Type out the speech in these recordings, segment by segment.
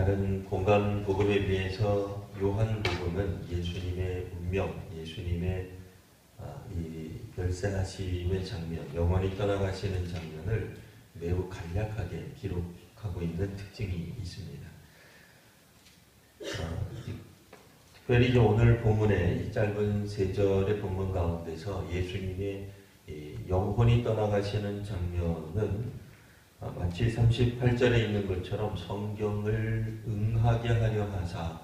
다른 공간 복음에 비해서 요한 복음은 예수님의 운명, 예수님의 이 별세하심의 장면, 영원히 떠나가시는 장면을 매우 간략하게 기록하고 있는 특징이 있습니다. 특별히 이제 오늘 본문의 이 짧은 세 절의 본문 가운데서 예수님의 영혼이 떠나가시는 장면은 마치 38절에 있는 것처럼 성경을 응하게 하려 하사,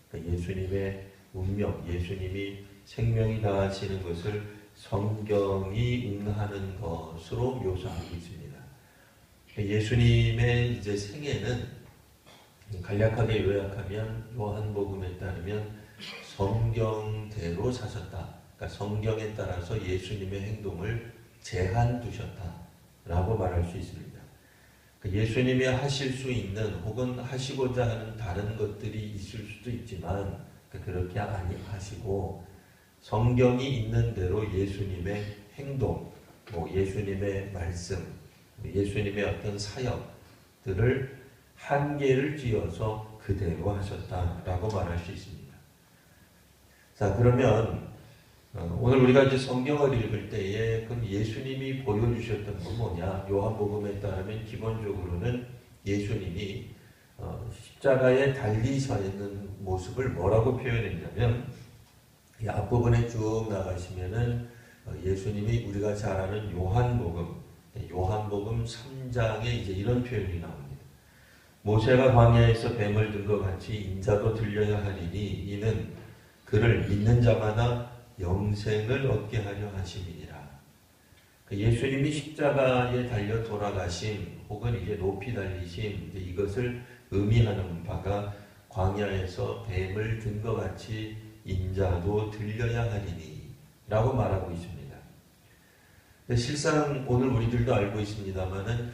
그러니까 예수님의 운명, 예수님이 생명이 다하시는 것을 성경이 응하는 것으로 묘사하고 있습니다. 예수님의 이제 생애는 간략하게 요약하면 요한복음에 따르면 성경대로 사셨다. 그러니까 성경에 따라서 예수님의 행동을 제한 두셨다라고 말할 수 있습니다. 예수님이 하실 수 있는 혹은 하시고자 하는 다른 것들이 있을 수도 있지만 그렇게 아니하시고 성경이 있는 대로 예수님의 행동, 예수님의 말씀, 예수님의 어떤 사역들을 한계를 지어서 그대로 하셨다라고 말할 수 있습니다. 자, 그러면 오늘 우리가 이제 성경을 읽을 때에 그럼 예수님이 보여주셨던 건 뭐냐? 요한복음에 따르면 기본적으로는 예수님이 십자가에 달리셔 있는 모습을 뭐라고 표현했냐면 이 앞부분에 쭉 나가시면은 예수님이 우리가 잘 아는 요한복음 3장에 이제 이런 표현이 나옵니다. 모세가 광야에서 뱀을 든 것 같이 인자도 들려야 하리니 이는 그를 믿는 자마다 영생을 얻게 하려 하심이니라. 예수님이 십자가에 달려 돌아가심 혹은 이제 높이 달리심 이것을 의미하는 바가 광야에서 뱀을 든 것 같이 인자도 들려야 하리니 라고 말하고 있습니다. 실상 오늘 우리들도 알고 있습니다마는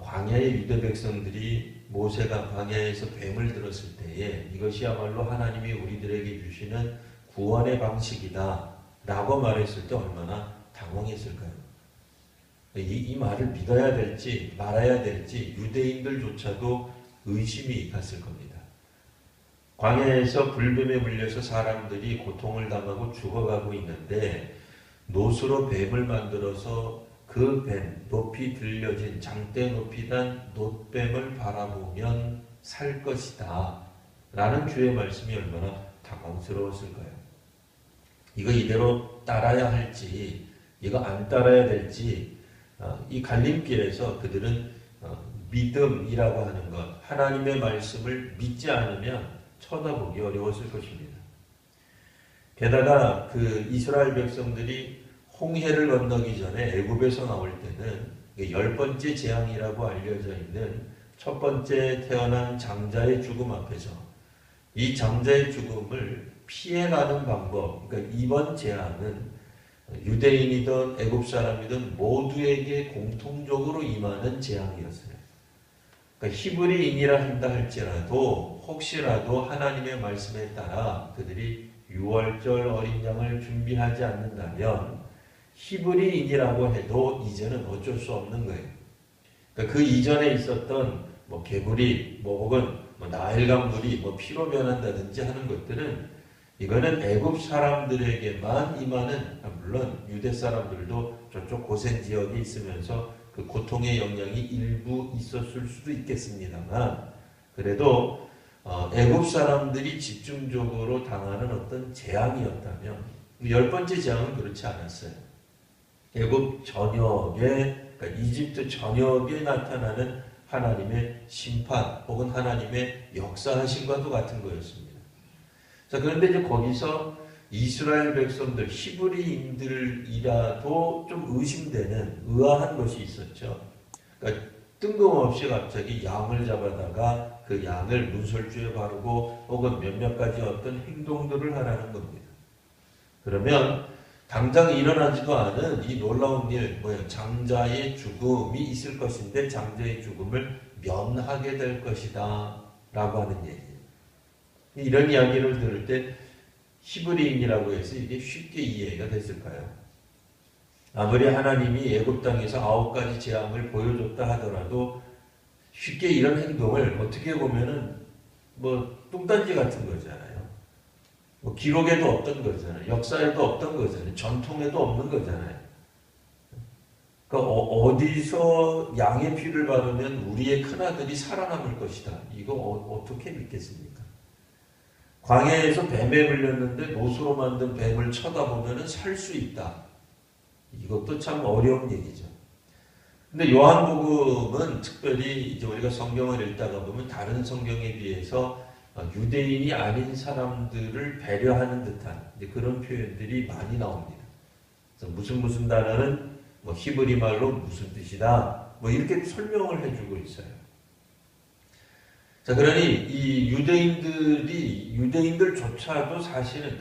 광야의 유대 백성들이 모세가 광야에서 뱀을 들었을 때에 이것이야말로 하나님이 우리들에게 주시는 구원의 방식이다 라고 말했을 때 얼마나 당황했을까요? 이 말을 믿어야 될지 말아야 될지 유대인들조차도 의심이 갔을 겁니다. 광야에서 불뱀에 물려서 사람들이 고통을 당하고 죽어가고 있는데 놋으로 뱀을 만들어서 그 뱀, 높이 들려진 장대 높이 단 놋뱀을 바라보면 살 것이다 라는 주의 말씀이 얼마나 당황스러웠을까요? 이거 이대로 따라야 할지 이거 안 따라야 될지 이 갈림길에서 그들은 믿음이라고 하는 것, 하나님의 말씀을 믿지 않으면 쳐다보기 어려웠을 것입니다. 게다가 그 이스라엘 백성들이 홍해를 건너기 전에 애굽에서 나올 때는 10번째 재앙이라고 알려져 있는 첫 번째 태어난 장자의 죽음 앞에서 이 장자의 죽음을 피해가는 방법, 그러니까 이번 재앙은 유대인이든 애굽 사람이든 모두에게 공통적으로 임하는 재앙이었어요. 그러니까 히브리인이라 한다 할지라도 혹시라도 하나님의 말씀에 따라 그들이 유월절 어린 양을 준비하지 않는다면 히브리인이라고 해도 이제는 어쩔 수 없는 거예요. 그러니까 그 이전에 있었던 개구리 혹은 나일강 물이 피로 변한다든지 하는 것들은 이거는 애굽 사람들에게만 임하는, 물론 유대 사람들도 저쪽 고센 지역에 있으면서 그 고통의 영향이 일부 있었을 수도 있겠습니다만 그래도 애굽 사람들이 집중적으로 당하는 어떤 재앙이었다면 10번째 재앙은 그렇지 않았어요. 애굽 전역에, 그러니까 이집트 전역에 나타나는 하나님의 심판 혹은 하나님의 역사하심과도 같은 거였습니다. 자, 그런데 이제 거기서 이스라엘 백성들, 히브리인들이라도 좀 의심되는 의아한 것이 있었죠. 그러니까 뜬금없이 갑자기 양을 잡아다가 그 양을 문설주에 바르고 혹은 몇몇 가지 어떤 행동들을 하라는 겁니다. 그러면 당장 일어나지도 않은 이 놀라운 일, 장자의 죽음이 있을 것인데 장자의 죽음을 면하게 될 것이다 라고 하는 얘기예요. 이런 이야기를 들을 때 히브리인이라고 해서 이게 쉽게 이해가 됐을까요? 아무리 하나님이 애굽 땅에서 9가지 재앙을 보여줬다 하더라도 쉽게 이런 행동을 어떻게 보면은 뭐 뚱딴지 같은 거잖아요. 뭐 기록에도 없던 거잖아요. 역사에도 없던 거잖아요. 전통에도 없는 거잖아요. 그러니까 어디서 양의 피를 바르면 우리의 큰아들이 살아남을 것이다. 이거 어떻게 믿겠습니까? 광야에서 뱀에 물렸는데 노수로 만든 뱀을 쳐다보면 살 수 있다. 이것도 참 어려운 얘기죠. 근데 요한복음은 특별히 이제 우리가 성경을 읽다가 보면 다른 성경에 비해서 유대인이 아닌 사람들을 배려하는 듯한 그런 표현들이 많이 나옵니다. 그래서 무슨 단어는 뭐 히브리 말로 무슨 뜻이다. 뭐 이렇게 설명을 해주고 있어요. 자, 그러니 이 유대인들조차도 사실은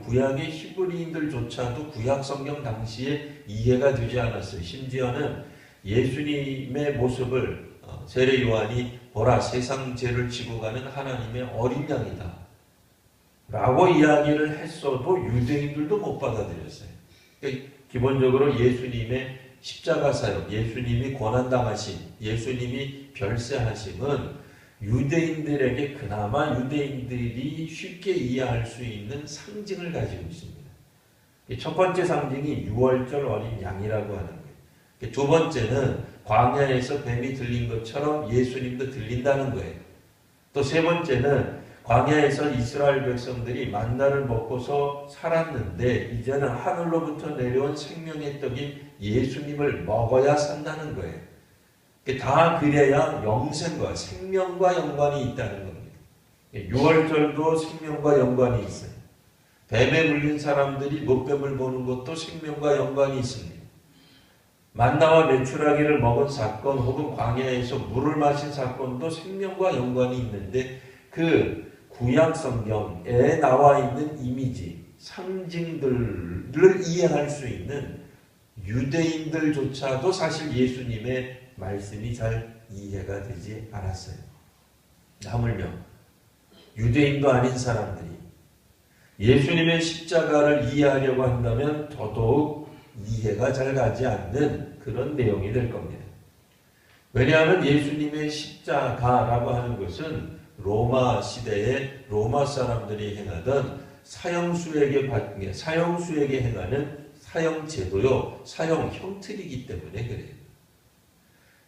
구약의 히브리인들조차도 구약 성경 당시에 이해가 되지 않았어요. 심지어는 예수님의 모습을 세례 요한이 보라 세상 죄를 지고 가는 하나님의 어린 양이다 라고 이야기를 했어도 유대인들도 못 받아들였어요. 그러니까 기본적으로 예수님의 십자가 사역, 예수님이 고난당하심, 예수님이 별세하심은 유대인들에게 그나마 유대인들이 쉽게 이해할 수 있는 상징을 가지고 있습니다. 첫 번째 상징이 유월절 어린 양이라고 하는 거예요. 두 번째는 광야에서 뱀이 들린 것처럼 예수님도 들린다는 거예요. 또 세 번째는 광야에서 이스라엘 백성들이 만나를 먹고서 살았는데 이제는 하늘로부터 내려온 생명의 떡인 예수님을 먹어야 산다는 거예요. 다 그래야 영생과 생명과 연관이 있다는 겁니다. 유월절도 생명과 연관이 있어요. 뱀에 물린 사람들이 못뱀을 보는 것도 생명과 연관이 있습니다. 만나와 메추라기를 먹은 사건 혹은 광야에서 물을 마신 사건도 생명과 연관이 있는데 그 구약 성경에 나와 있는 이미지, 상징들을 이해할 수 있는 유대인들조차도 사실 예수님의 말씀이 잘 이해가 되지 않았어요. 하물며 유대인도 아닌 사람들이 예수님의 십자가를 이해하려고 한다면 더더욱 이해가 잘 가지 않는 그런 내용이 될 겁니다. 왜냐하면 예수님의 십자가라고 하는 것은 로마 시대에 로마 사람들이 행하던 사형수에게 행하는 사형제도요, 사형 형틀이기 때문에 그래요.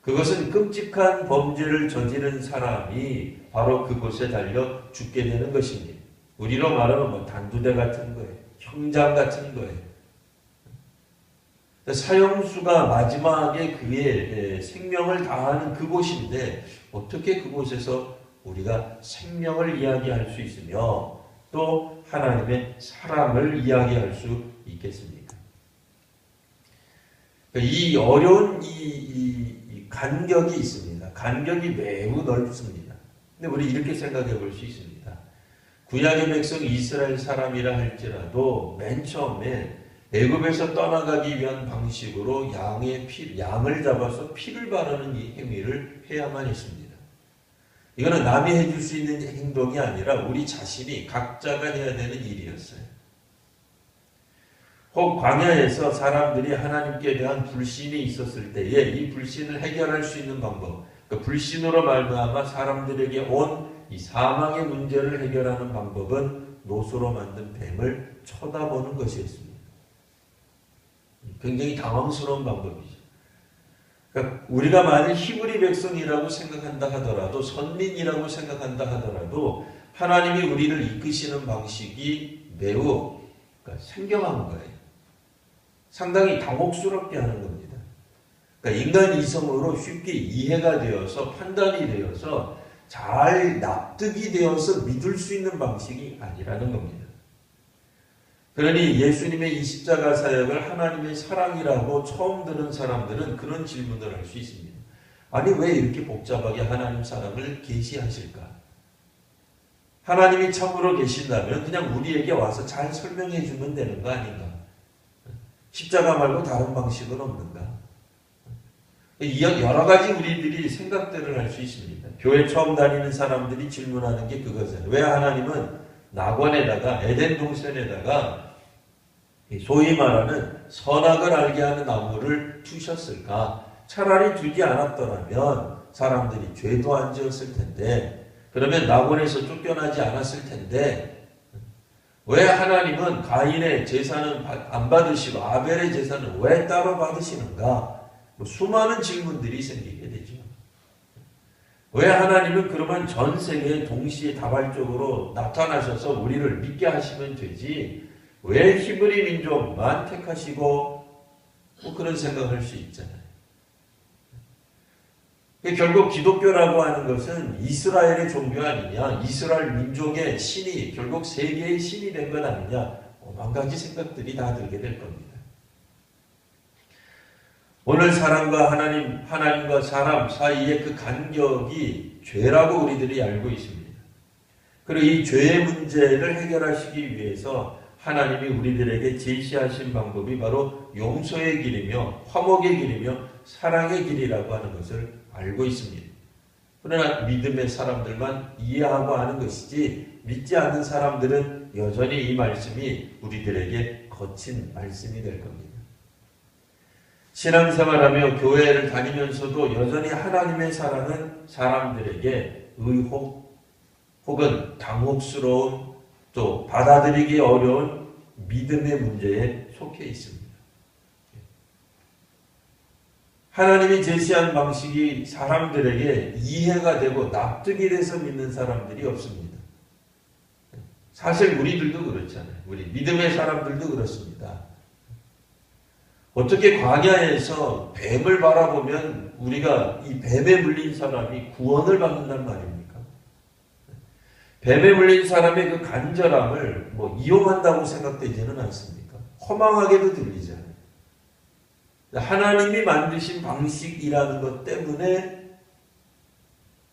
그것은 끔찍한 범죄를 저지른 사람이 바로 그곳에 달려 죽게 되는 것입니다. 우리로 말하면 뭐 단두대 같은 거예요. 형장 같은 거예요. 사형수가 마지막에 그의 생명을 다하는 그곳인데 어떻게 그곳에서 우리가 생명을 이야기할 수 있으며 또 하나님의 사랑을 이야기할 수 있겠습니까? 이 어려운 이 간격이 있습니다. 간격이 매우 넓습니다. 근데 우리 이렇게 생각해 볼 수 있습니다. 구약의 백성 이스라엘 사람이라 할지라도 맨 처음에 애굽에서 떠나가기 위한 방식으로 양을 잡아서 피를 바르는 이 행위를 해야만 했습니다. 이거는 남이 해줄 수 있는 행동이 아니라 우리 자신이 각자가 해야 되는 일이었어요. 혹 광야에서 사람들이 하나님께 대한 불신이 있었을 때에 이 불신을 해결할 수 있는 방법, 그 불신으로 말미암아 사람들에게 온 이 사망의 문제를 해결하는 방법은 노수로 만든 뱀을 쳐다보는 것이었습니다. 굉장히 당황스러운 방법이죠. 그러니까 우리가 만일 히브리 백성이라고 생각한다 하더라도 선민이라고 생각한다 하더라도 하나님이 우리를 이끄시는 방식이 매우 생경한 거예요. 상당히 당혹스럽게 하는 겁니다. 그러니까 인간 이성으로 쉽게 이해가 되어서 판단이 되어서 잘 납득이 되어서 믿을 수 있는 방식이 아니라는 겁니다. 그러니 예수님의 이 십자가 사역을 하나님의 사랑이라고 처음 듣는 사람들은 그런 질문을 할 수 있습니다. 아니 왜 이렇게 복잡하게 하나님 사랑을 계시하실까? 하나님이 참으로 계신다면 그냥 우리에게 와서 잘 설명해 주면 되는 거 아닌가? 십자가 말고 다른 방식은 없는가? 여러 가지 우리들이 생각들을 할 수 있습니다. 교회 처음 다니는 사람들이 질문하는 게 그거잖아요. 왜 하나님은 낙원에다가 에덴 동산에다가 소위 말하는 선악을 알게 하는 나무를 두셨을까? 차라리 두지 않았더라면 사람들이 죄도 안 지었을 텐데, 그러면 낙원에서 쫓겨나지 않았을 텐데, 왜 하나님은 가인의 제사는 안 받으시고 아벨의 제사는 왜 따로 받으시는가? 수많은 질문들이 생기게 되죠. 왜 하나님은 그러면 전 세계에 동시에 다발적으로 나타나셔서 우리를 믿게 하시면 되지, 왜 히브리 민족만 택하시고, 그런 생각할 수 있잖아요. 결국 기독교라고 하는 것은 이스라엘의 종교 아니냐, 이스라엘 민족의 신이 결국 세계의 신이 된 건 아니냐, 만 가지 생각들이 다 들게 될 겁니다. 오늘 사람과 하나님과 사람 사이의 그 간격이 죄라고 우리들이 알고 있습니다. 그리고 이 죄의 문제를 해결하시기 위해서 하나님이 우리들에게 제시하신 방법이 바로 용서의 길이며 화목의 길이며 사랑의 길이라고 하는 것을 알고 있습니다. 그러나 믿음의 사람들만 이해하고 아는 것이지, 믿지 않는 사람들은 여전히 이 말씀이 우리들에게 거친 말씀이 될 겁니다. 신앙생활하며 교회를 다니면서도 여전히 하나님의 사랑은 사람들에게 의혹 혹은 당혹스러운, 또 받아들이기 어려운 믿음의 문제에 속해 있습니다. 하나님이 제시한 방식이 사람들에게 이해가 되고 납득이 돼서 믿는 사람들이 없습니다. 사실 우리들도 그렇잖아요. 우리 믿음의 사람들도 그렇습니다. 어떻게 광야에서 뱀을 바라보면 우리가 이 뱀에 물린 사람이 구원을 받는단 말입니까? 뱀에 물린 사람의 그 간절함을 이용한다고 생각되지는 않습니까? 허망하게도 들리잖아요. 하나님이 만드신 방식이라는 것 때문에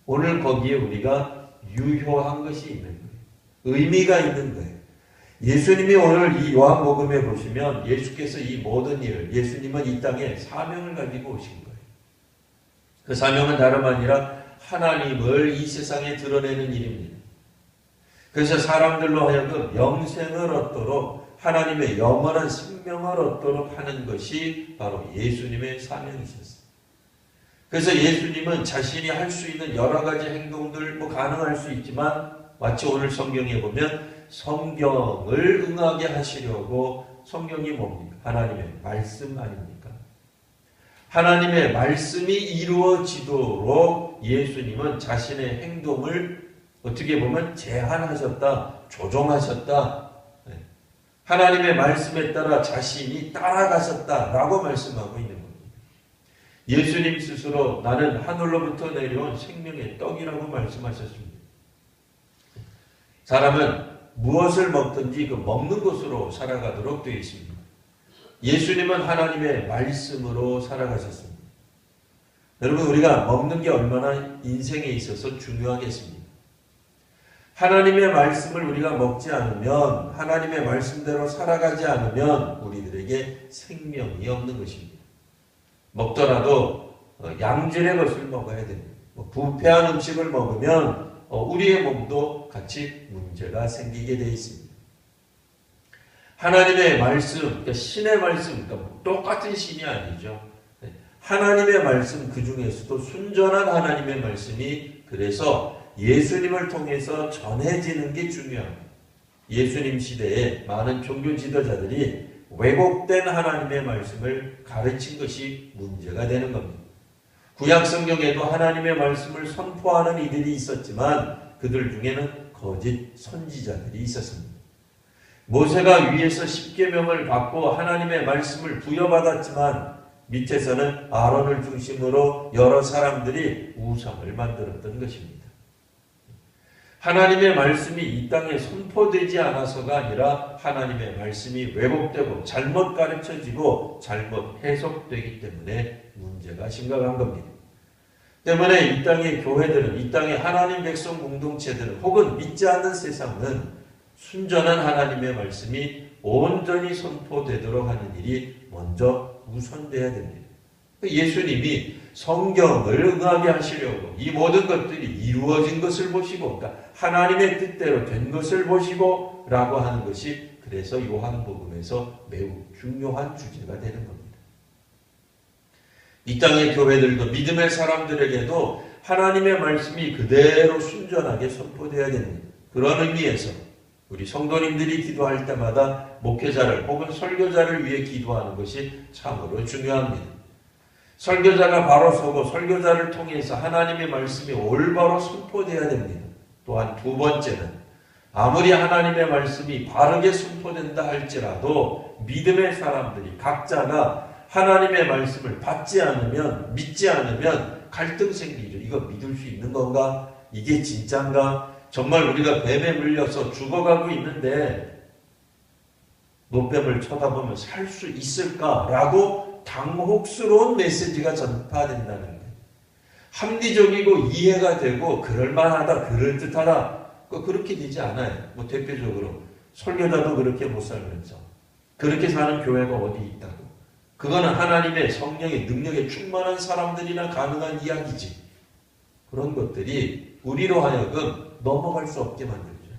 오늘 거기에 우리가 유효한 것이 있는 거예요. 의미가 있는 거예요. 예수님이 오늘 이 요한복음에 보시면 예수께서 이 모든 일을, 예수님은 이 땅에 사명을 가지고 오신 거예요. 그 사명은 다름 아니라 하나님을 이 세상에 드러내는 일입니다. 그래서 사람들로 하여금 영생을 얻도록, 하나님의 영원한 생명을 얻도록 하는 것이 바로 예수님의 사명이셨어요. 그래서 예수님은 자신이 할 수 있는 여러 가지 행동들 가능할 수 있지만, 마치 오늘 성경에 보면 성경을 응하게 하시려고, 성경이 뭡니까? 하나님의 말씀 아닙니까? 하나님의 말씀이 이루어지도록 예수님은 자신의 행동을 어떻게 보면 제한하셨다, 조종하셨다. 하나님의 말씀에 따라 자신이 따라가셨다라고 말씀하고 있는 겁니다. 예수님 스스로 나는 하늘로부터 내려온 생명의 떡이라고 말씀하셨습니다. 사람은 무엇을 먹든지 그 먹는 것으로 살아가도록 되어 있습니다. 예수님은 하나님의 말씀으로 살아가셨습니다. 여러분, 우리가 먹는 게 얼마나 인생에 있어서 중요하겠습니까? 하나님의 말씀을 우리가 먹지 않으면, 하나님의 말씀대로 살아가지 않으면 우리들에게 생명이 없는 것입니다. 먹더라도 양질의 것을 먹어야 됩니다. 부패한 음식을 먹으면 우리의 몸도 같이 문제가 생기게 되어 있습니다. 하나님의 말씀, 그러니까 신의 말씀, 그러니까 똑같은 신이 아니죠. 하나님의 말씀, 그 중에서도 순전한 하나님의 말씀이 그래서 예수님을 통해서 전해지는 게 중요합니다. 예수님 시대에 많은 종교 지도자들이 왜곡된 하나님의 말씀을 가르친 것이 문제가 되는 겁니다. 구약 성경에도 하나님의 말씀을 선포하는 이들이 있었지만 그들 중에는 거짓 선지자들이 있었습니다. 모세가 위에서 십계명을 받고 하나님의 말씀을 부여받았지만 밑에서는 아론을 중심으로 여러 사람들이 우상을 만들었던 것입니다. 하나님의 말씀이 이 땅에 선포되지 않아서가 아니라 하나님의 말씀이 왜곡되고 잘못 가르쳐지고 잘못 해석되기 때문에 문제가 심각한 겁니다. 때문에 이 땅의 교회들은, 이 땅의 하나님 백성 공동체들은, 혹은 믿지 않는 세상은 순전한 하나님의 말씀이 온전히 선포되도록 하는 일이 먼저 우선돼야 됩니다. 예수님이 성경을 응하게 하시려고 이 모든 것들이 이루어진 것을 보시고, 그러니까 하나님의 뜻대로 된 것을 보시고 라고 하는 것이 그래서 요한복음에서 매우 중요한 주제가 되는 겁니다. 이 땅의 교회들도, 믿음의 사람들에게도 하나님의 말씀이 그대로 순전하게 선포되어야 됩니다. 그런 의미에서 우리 성도님들이 기도할 때마다 목회자를 혹은 설교자를 위해 기도하는 것이 참으로 중요합니다. 설교자가 바로 서고 설교자를 통해서 하나님의 말씀이 올바로 선포되어야 됩니다. 또한 두 번째는 아무리 하나님의 말씀이 바르게 선포된다 할지라도 믿음의 사람들이 각자가 하나님의 말씀을 받지 않으면, 믿지 않으면 갈등 생기죠. 이거 믿을 수 있는 건가? 이게 진짠가? 정말 우리가 뱀에 물려서 죽어가고 있는데 노뱀을 쳐다보면 살 수 있을까라고 당혹스러운 메시지가 전파된다는 거예요. 합리적이고 이해가 되고 그럴만하다, 그럴듯하다, 그렇게 되지 않아요. 대표적으로 설교자도 그렇게 못 살면서 그렇게 사는 교회가 어디 있다고. 그거는 하나님의 성령의 능력에 충만한 사람들이나 가능한 이야기지. 그런 것들이 우리로 하여금 넘어갈 수 없게 만들죠.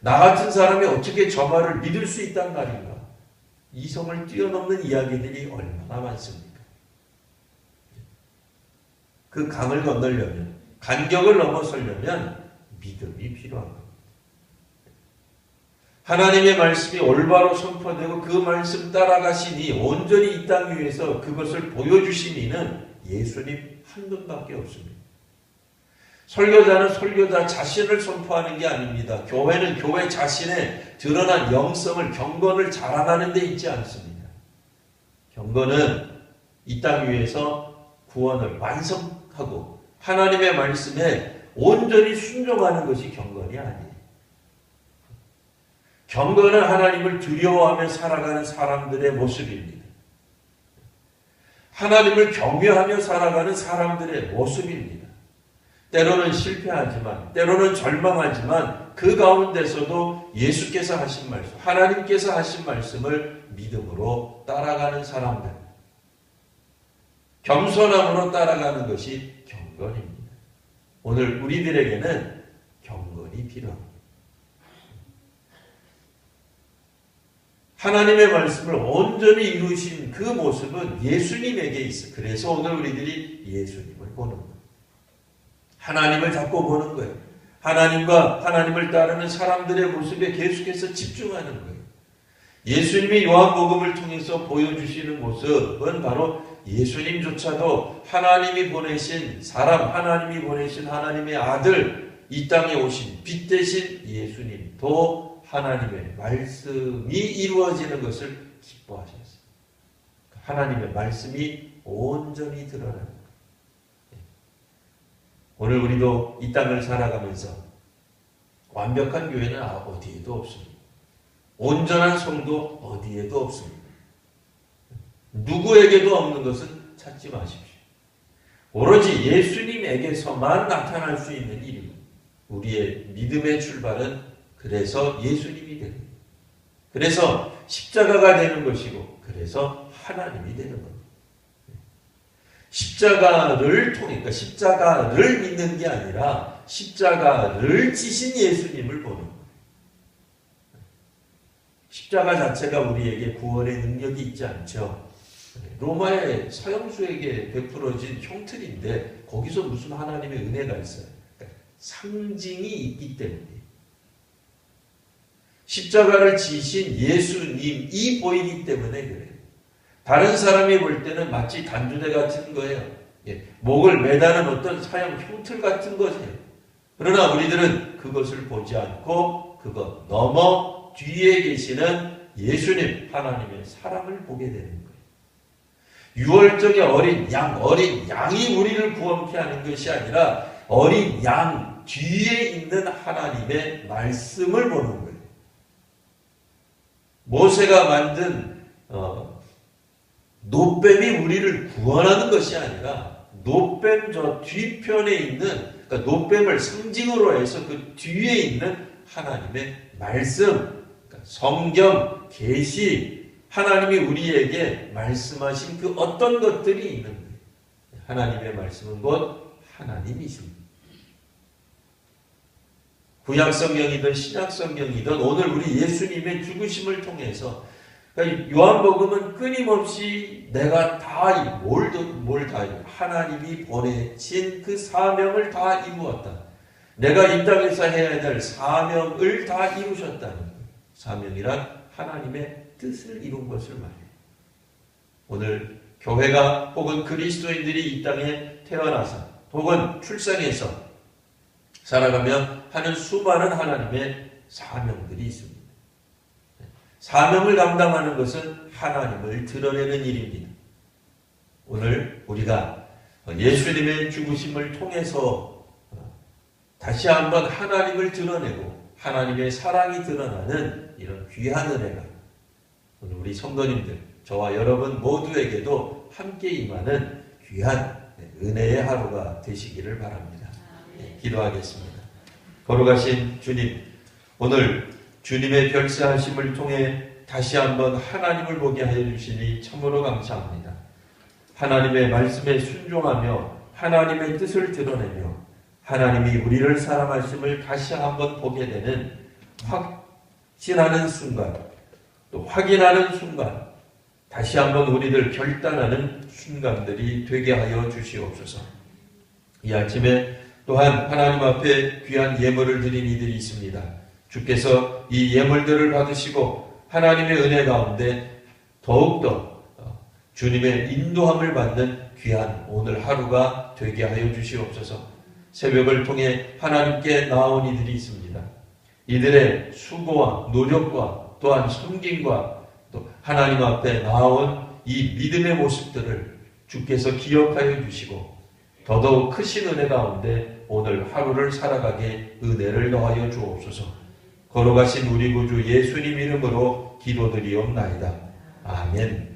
나 같은 사람이 어떻게 저 말을 믿을 수 있단 말인가? 이성을 뛰어넘는 이야기들이 얼마나 많습니까? 그 강을 건너려면, 간격을 넘어서려면 믿음이 필요한 겁니다. 하나님의 말씀이 올바로 선포되고 그 말씀 따라가시니 온전히 이 땅 위에서 그것을 보여주신 이는 예수님 한 분밖에 없습니다. 설교자는 설교자 자신을 선포하는 게 아닙니다. 교회는 교회 자신의 드러난 영성을, 경건을 자랑하는 데 있지 않습니다. 경건은 이 땅 위에서 구원을 완성하고 하나님의 말씀에 온전히 순종하는 것이 경건이 아니에요. 경건은 하나님을 두려워하며 살아가는 사람들의 모습입니다. 하나님을 경외하며 살아가는 사람들의 모습입니다. 때로는 실패하지만, 때로는 절망하지만 그 가운데서도 예수께서 하신 말씀, 하나님께서 하신 말씀을 믿음으로 따라가는 사람들. 겸손함으로 따라가는 것이 경건입니다. 오늘 우리들에게는 경건이 필요합니다. 하나님의 말씀을 온전히 이루신 그 모습은 예수님에게 있어요. 그래서 오늘 우리들이 예수님을 보는 거예요. 하나님을 잡고 보는 거예요. 하나님과 하나님을 따르는 사람들의 모습에 계속해서 집중하는 거예요. 예수님이 요한복음을 통해서 보여주시는 모습은 바로 예수님조차도 하나님이 보내신 사람, 하나님이 보내신 하나님의 아들, 이 땅에 오신 빛 대신 예수님도 하나님의 말씀이 이루어지는 것을 기뻐하셨어요. 하나님의 말씀이 온전히 드러나는 거예요. 오늘 우리도 이 땅을 살아가면서 완벽한 교회는 어디에도 없습니다. 온전한 성도 어디에도 없습니다. 누구에게도 없는 것은 찾지 마십시오. 오로지 예수님에게서만 나타날 수 있는 일입니다. 우리의 믿음의 출발은 그래서 예수님이 되는 거예요. 그래서 십자가가 되는 것이고 그래서 하나님이 되는 겁니다. 십자가를 통해, 그러니까 십자가를 믿는 게 아니라 십자가를 지신 예수님을 보는 거예요. 십자가 자체가 우리에게 구원의 능력이 있지 않죠. 로마의 서형수에게 베풀어진 형틀인데 거기서 무슨 하나님의 은혜가 있어요. 그러니까 상징이 있기 때문에 십자가를 지신 예수님이 보이기 때문에 그래요. 다른 사람이 볼 때는 마치 단두대 같은 거예요. 목을 매다는 어떤 사형 형틀 같은 것이에요. 그러나 우리들은 그것을 보지 않고 그것 넘어 뒤에 계시는 예수님, 하나님의 사랑을 보게 되는 거예요. 유월절의 어린 양이 우리를 구원케 하는 것이 아니라 어린 양 뒤에 있는 하나님의 말씀을 보는 거예요. 모세가 만든 노뱀이 우리를 구원하는 것이 아니라 노뱀 저 뒤편에 있는, 그러니까 노뱀을 상징으로 해서 그 뒤에 있는 하나님의 말씀, 그러니까 성경, 계시, 하나님이 우리에게 말씀하신 그 어떤 것들이 있는 거예요. 하나님의 말씀은 곧 하나님이십니다. 구약성경이든 신약성경이든 오늘 우리 예수님의 죽으심을 통해서 그러니까 요한복음은 끊임없이 내가 다 뭘 다 하나님이 보내신 그 사명을 다 이루었다. 내가 이 땅에서 해야 될 사명을 다 이루셨다는 거예요. 사명이란 하나님의 뜻을 이룬 것을 말해요. 오늘 교회가 혹은 그리스도인들이 이 땅에 태어나서 혹은 출생해서 살아가며 하는 수많은 하나님의 사명들이 있습니다. 사명을 감당하는 것은 하나님을 드러내는 일입니다. 오늘 우리가 예수님의 죽으심을 통해서 다시 한번 하나님을 드러내고 하나님의 사랑이 드러나는 이런 귀한 은혜가 오늘 우리 성도님들, 저와 여러분 모두에게도 함께 임하는 귀한 은혜의 하루가 되시기를 바랍니다. 기도하겠습니다. 걸어가신 주님, 오늘 주님의 별세하심을 통해 다시 한번 하나님을 보게 하여 주시니 참으로 감사합니다. 하나님의 말씀에 순종하며 하나님의 뜻을 드러내며 하나님이 우리를 사랑하심을 다시 한번 보게 되는 확신하는 순간, 또 확인하는 순간, 다시 한번 우리들 결단하는 순간들이 되게 하여 주시옵소서. 이 아침에 또한 하나님 앞에 귀한 예물을 드린 이들이 있습니다. 주께서 이 예물들을 받으시고 하나님의 은혜 가운데 더욱더 주님의 인도함을 받는 귀한 오늘 하루가 되게 하여 주시옵소서. 새벽을 통해 하나님께 나온 이들이 있습니다. 이들의 수고와 노력과 또한 섬김과 또 하나님 앞에 나온 이 믿음의 모습들을 주께서 기억하여 주시고 더더욱 크신 은혜 가운데 오늘 하루를 살아가게 은혜를 더하여 주옵소서. 걸어가신 우리 구주 예수님 이름으로 기도드리옵나이다. 아멘.